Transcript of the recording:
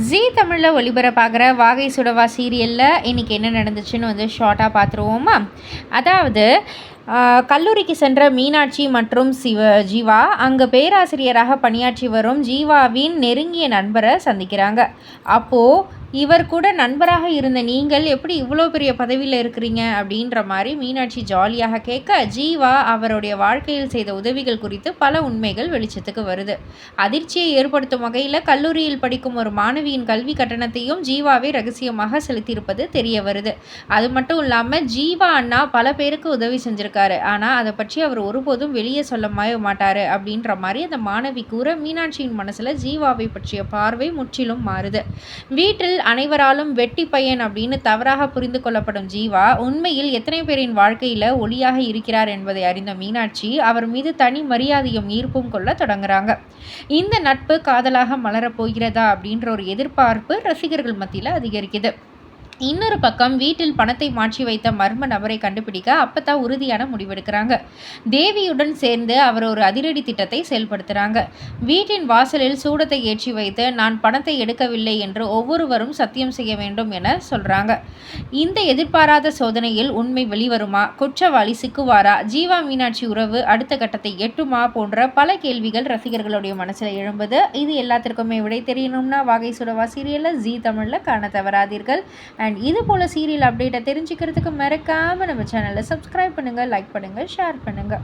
ஜீ தமிழில் ஒளிபரப்பாகிற வாகை சுடவா சீரியலில் இன்றைக்கி என்ன நடந்துச்சுன்னு ஷார்ட்டாக பார்த்துருவோமா. அதாவது கல்லூரிக்கு சென்ற மீனாட்சி மற்றும் ஜீவா அங்கே பேராசிரியராக பணியாற்றி வரும் ஜீவாவின் நெருங்கிய நண்பரை சந்திக்கிறாங்க. அப்போது இவர் கூட நண்பராக இருந்த நீங்கள் எப்படி இவ்வளோ பெரிய பதவியில் இருக்கிறீங்க அப்படின்ற மாதிரி மீனாட்சி ஜாலியாக கேட்க, ஜீவா அவருடைய வாழ்க்கையில் செய்த உதவிகள் குறித்து பல உண்மைகள் வெளிச்சத்துக்கு வருது. அதிர்ச்சியை ஏற்படுத்தும் வகையில் கல்லூரியில் படிக்கும் ஒரு மாணவியின் கல்வி கட்டணத்தையும் ஜீவாவே ரகசியமாக செலுத்தியிருப்பது தெரிய வருது. அது மட்டும் இல்லாமல் ஜீவா அண்ணா பல பேருக்கு உதவி செஞ்சுருக்காரு, ஆனால் அதை பற்றி அவர் ஒருபோதும் வெளியே சொல்ல மாட்டார் அப்படின்ற மாதிரி அந்த மாணவி கூற, மீனாட்சியின் மனசில் ஜீவாவை பற்றிய பார்வை முற்றிலும் மாறுது. வீட்டில் அனைவராலும் வெட்டி பையன் அப்படின்னு தவறாக புரிந்து கொள்ளப்படும் ஜீவா உண்மையில் எத்தனை பேரின் வாழ்க்கையில் ஒளியாக இருக்கிறார் என்பதை அறிந்த மீனாட்சி அவர் மீது தனி மரியாதையும் ஈர்ப்பும் கொள்ள தொடங்குறாங்க. இந்த நட்பு காதலாக மலரப்போகிறதா அப்படின்ற ஒரு எதிர்பார்ப்பு ரசிகர்கள் மத்தியில் அதிகரிக்குது. இன்னொரு பக்கம் வீட்டில் பணத்தை மாற்றி வைத்த மர்ம நபரை கண்டுபிடிக்க அப்பத்தா உறுதியான முடிவெடுக்கிறாங்க. தேவியுடன் சேர்ந்து அவர் ஒரு அதிரடி திட்டத்தை செயல்படுத்துகிறாங்க. வீட்டின் வாசலில் சூடத்தை ஏற்றி வைத்து நான் பணத்தை எடுக்கவில்லை என்று ஒவ்வொருவரும் சத்தியம் செய்ய வேண்டும் என சொல்கிறாங்க. இந்த எதிர்பாராத சோதனையில் உண்மை வெளிவருமா, குற்றவாளி சிக்குவாரா, ஜீவா மீனாட்சி உறவு அடுத்த கட்டத்தை எட்டுமா போன்ற பல கேள்விகள் ரசிகர்களுடைய மனசில் எழும்புது. இது எல்லாத்திற்குமே விடை தெரியணும்னா வாகை சுடவா சீரியலில் ஜீ தமிழில் காண தவறாதீர்கள். அண்ட் இது போல் சீரியல் அப்டேட்டை தெரிஞ்சுக்கிறதுக்கு மறக்காமல் நம்ம சேனலை சப்ஸ்கிரைப் பண்ணுங்கள், லைக் பண்ணுங்கள், ஷேர் பண்ணுங்கள்.